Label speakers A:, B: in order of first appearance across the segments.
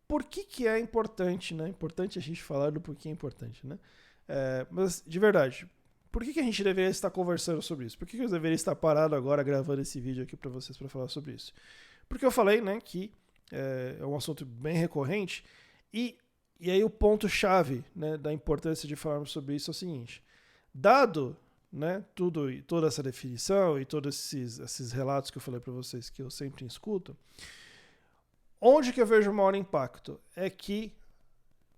A: por que é importante, né? Importante a gente falar do porquê é importante, né? Mas, de verdade, por que a gente deveria estar conversando sobre isso? Por que eu deveria estar parado agora gravando esse vídeo aqui para vocês para falar sobre isso? Porque eu falei, né, que é um assunto bem recorrente e aí o ponto-chave, né, da importância de falarmos sobre isso é o seguinte. Dado, né, toda essa definição e todos esses relatos que eu falei para vocês que eu sempre escuto, onde que eu vejo o maior impacto? É que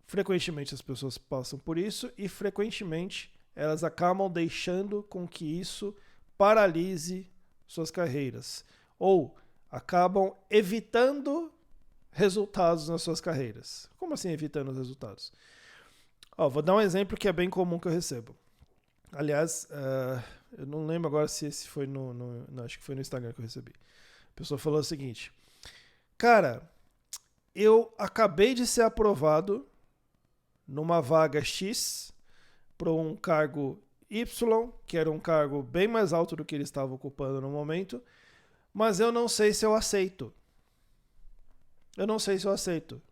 A: frequentemente as pessoas passam por isso e frequentemente elas acabam deixando com que isso paralise suas carreiras. Ou acabam evitando resultados nas suas carreiras. Como assim evitando os resultados? Vou dar um exemplo que é bem comum que eu recebo. Aliás, eu não lembro agora se esse foi não, acho que foi no Instagram que eu recebi. A pessoa falou o seguinte: cara, eu acabei de ser aprovado numa vaga X para um cargo Y, que era um cargo bem mais alto do que ele estava ocupando no momento, mas eu não sei se eu aceito. Eu não sei se eu aceito.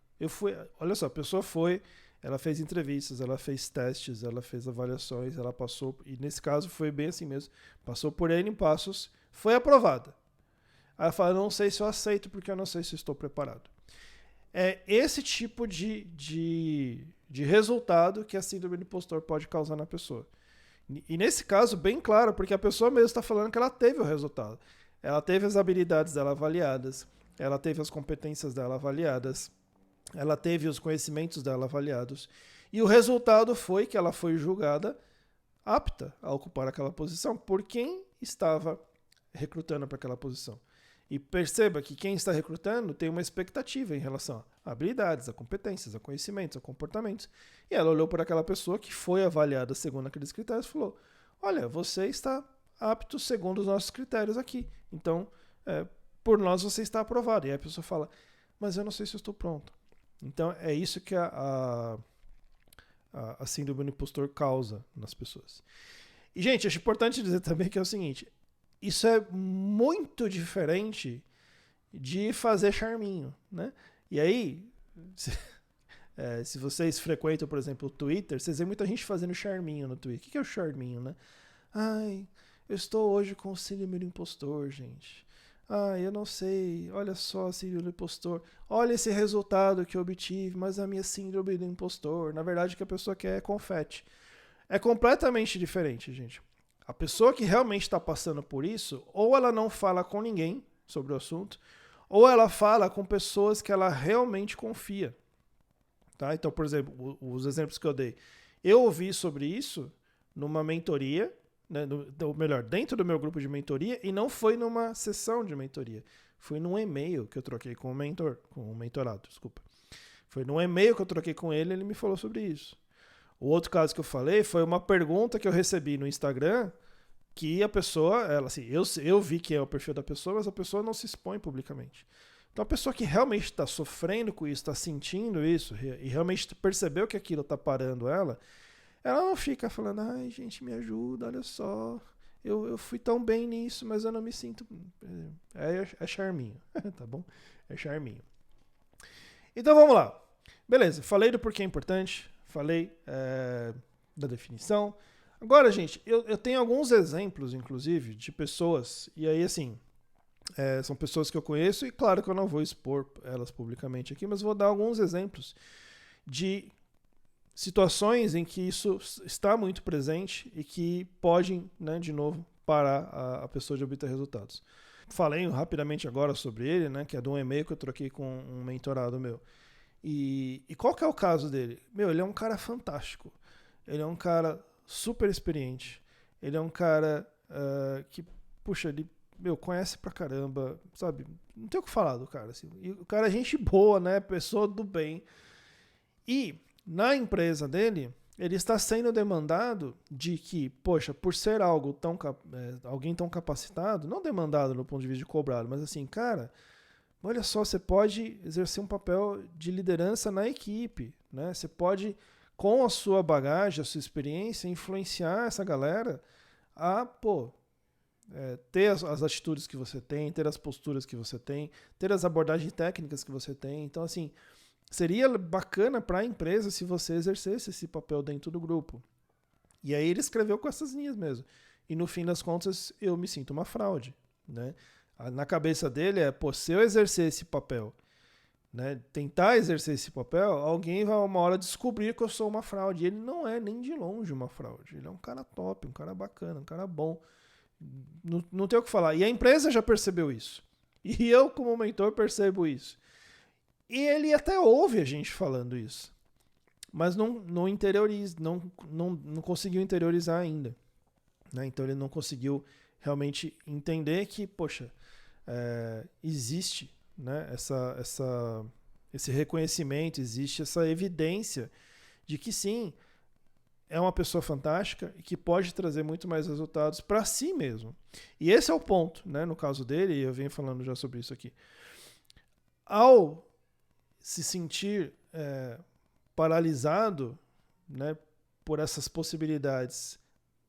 A: Olha só, a pessoa foi, ela fez entrevistas, ela fez testes, ela fez avaliações, ela passou, e nesse caso foi bem assim mesmo, passou por N passos, foi aprovada. Aí ela fala, não sei se eu aceito porque eu não sei se estou preparado. É esse tipo de resultado que a síndrome do impostor pode causar na pessoa. E nesse caso, bem claro, porque a pessoa mesmo está falando que ela teve o resultado. Ela teve as habilidades dela avaliadas, ela teve as competências dela avaliadas, ela teve os conhecimentos dela avaliados, e o resultado foi que ela foi julgada apta a ocupar aquela posição por quem estava recrutando para aquela posição. E perceba que quem está recrutando tem uma expectativa em relação a habilidades, a competências, a conhecimentos, a comportamentos. E ela olhou para aquela pessoa que foi avaliada segundo aqueles critérios e falou: olha, você está apto segundo os nossos critérios aqui. Então, por nós você está aprovado. E aí a pessoa fala: mas eu não sei se eu estou pronto. Então, é isso que a síndrome do impostor causa nas pessoas. E, gente, acho importante dizer também que é o seguinte: isso é muito diferente de fazer charminho, né? E aí, se vocês frequentam, por exemplo, o Twitter, vocês veem muita gente fazendo charminho no Twitter. O que é o charminho, né? Ai, eu estou hoje com o síndrome do impostor, gente. Ai, eu não sei. Olha só a síndrome do impostor. Olha esse resultado que eu obtive, mas a minha síndrome do impostor. Na verdade, o que a pessoa quer é confete. É completamente diferente, gente. A pessoa que realmente está passando por isso, ou ela não fala com ninguém sobre o assunto, ou ela fala com pessoas que ela realmente confia. Tá? Então, por exemplo, os exemplos que eu dei. Eu ouvi sobre isso numa mentoria, né, melhor, dentro do meu grupo de mentoria, e não foi numa sessão de mentoria. Foi num e-mail que eu troquei com o mentorado, desculpa. Foi num e-mail que eu troquei com ele, ele me falou sobre isso. O outro caso que eu falei foi uma pergunta que eu recebi no Instagram que a pessoa, ela, assim, eu vi que é o perfil da pessoa, mas a pessoa não se expõe publicamente. Então a pessoa que realmente está sofrendo com isso, está sentindo isso e realmente percebeu que aquilo está parando ela não fica falando, ai gente, me ajuda, olha só, eu fui tão bem nisso, mas eu não me sinto... É charminho, tá bom? É charminho. Então vamos lá. Beleza, falei do porquê é importante, falei da definição. Agora, gente, eu tenho alguns exemplos, inclusive, de pessoas, e aí, assim, são pessoas que eu conheço, e claro que eu não vou expor elas publicamente aqui, mas vou dar alguns exemplos de situações em que isso está muito presente e que podem, né, de novo, parar a pessoa de obter resultados. Falei rapidamente agora sobre ele, né, que é de um e-mail que eu troquei com um mentorado meu. E qual que é o caso dele? Ele é um cara fantástico. Ele é um cara super experiente. Ele é um cara que, puxa, ele conhece pra caramba, sabe? Não tem o que falar do cara. Assim. E o cara é gente boa, né? Pessoa do bem. E na empresa dele, ele está sendo demandado de que, poxa, por ser alguém tão capacitado, não demandado no ponto de vista de cobrado, mas assim, cara, olha só, você pode exercer um papel de liderança na equipe, né? Você pode, com a sua bagagem, a sua experiência, influenciar essa galera a, ter as atitudes que você tem, ter as posturas que você tem, ter as abordagens técnicas que você tem. Então, assim, seria bacana para a empresa se você exercesse esse papel dentro do grupo. E aí ele escreveu com essas linhas mesmo. E no fim das contas, eu me sinto uma fraude, né? Na cabeça dele se eu exercer esse papel, né, tentar exercer esse papel, alguém vai uma hora descobrir que eu sou uma fraude. E ele não é nem de longe uma fraude. Ele é um cara top, um cara bacana, um cara bom. Não tem o que falar. E a empresa já percebeu isso. E eu, como mentor, percebo isso. E ele até ouve a gente falando isso. Mas não interioriza, não conseguiu interiorizar ainda. Né? Então ele não conseguiu realmente entender que, poxa, existe, né, esse reconhecimento, existe essa evidência de que sim, é uma pessoa fantástica e que pode trazer muito mais resultados para si mesmo. E esse é o ponto, né, no caso dele, e eu venho falando já sobre isso aqui. Ao se sentir paralisado, né, por essas possibilidades,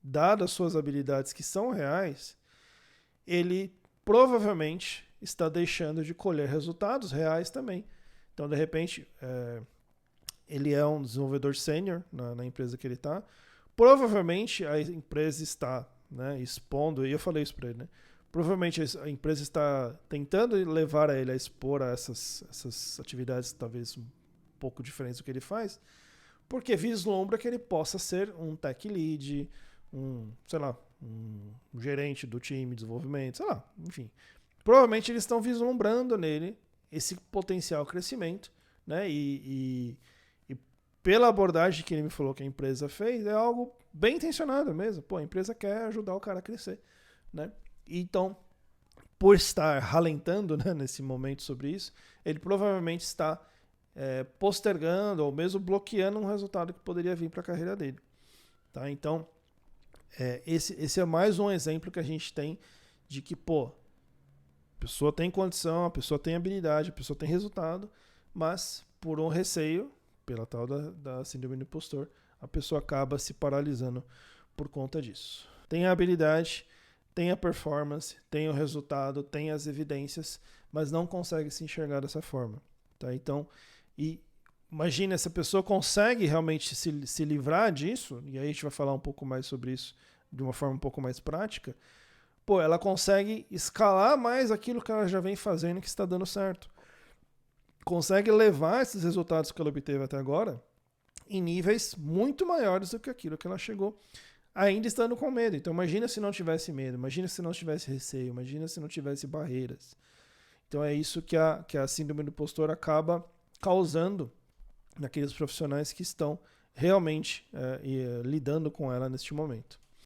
A: dadas suas habilidades que são reais, ele provavelmente está deixando de colher resultados reais também. Então, de repente, ele é um desenvolvedor sênior na empresa que ele está. Provavelmente a empresa está, né, expondo, e eu falei isso para ele, né? Provavelmente a empresa está tentando levar a ele a expor a essas atividades talvez um pouco diferentes do que ele faz, porque vislumbra que ele possa ser um tech lead, um gerente do time de desenvolvimento, sei lá, enfim. Provavelmente eles estão vislumbrando nele esse potencial crescimento, né? E pela abordagem que ele me falou que a empresa fez, é algo bem intencionado mesmo. Pô, a empresa quer ajudar o cara a crescer, né? Então, por estar ralentando, né, nesse momento sobre isso, ele provavelmente está postergando ou mesmo bloqueando um resultado que poderia vir para a carreira dele. Tá? Então, esse é mais um exemplo que a gente tem de que, a pessoa tem condição, a pessoa tem habilidade, a pessoa tem resultado, mas por um receio, pela tal da síndrome do impostor, a pessoa acaba se paralisando por conta disso. Tem a habilidade, tem a performance, tem o resultado, tem as evidências, mas não consegue se enxergar dessa forma. Tá? Então, imagina, essa pessoa consegue realmente se livrar disso, e aí a gente vai falar um pouco mais sobre isso de uma forma um pouco mais prática, ela consegue escalar mais aquilo que ela já vem fazendo que está dando certo. Consegue levar esses resultados que ela obteve até agora em níveis muito maiores do que aquilo que ela chegou, ainda estando com medo. Então imagina se não tivesse medo, imagina se não tivesse receio, imagina se não tivesse barreiras. Então é isso que a síndrome do impostor acaba causando naqueles profissionais que estão realmente lidando com ela neste momento.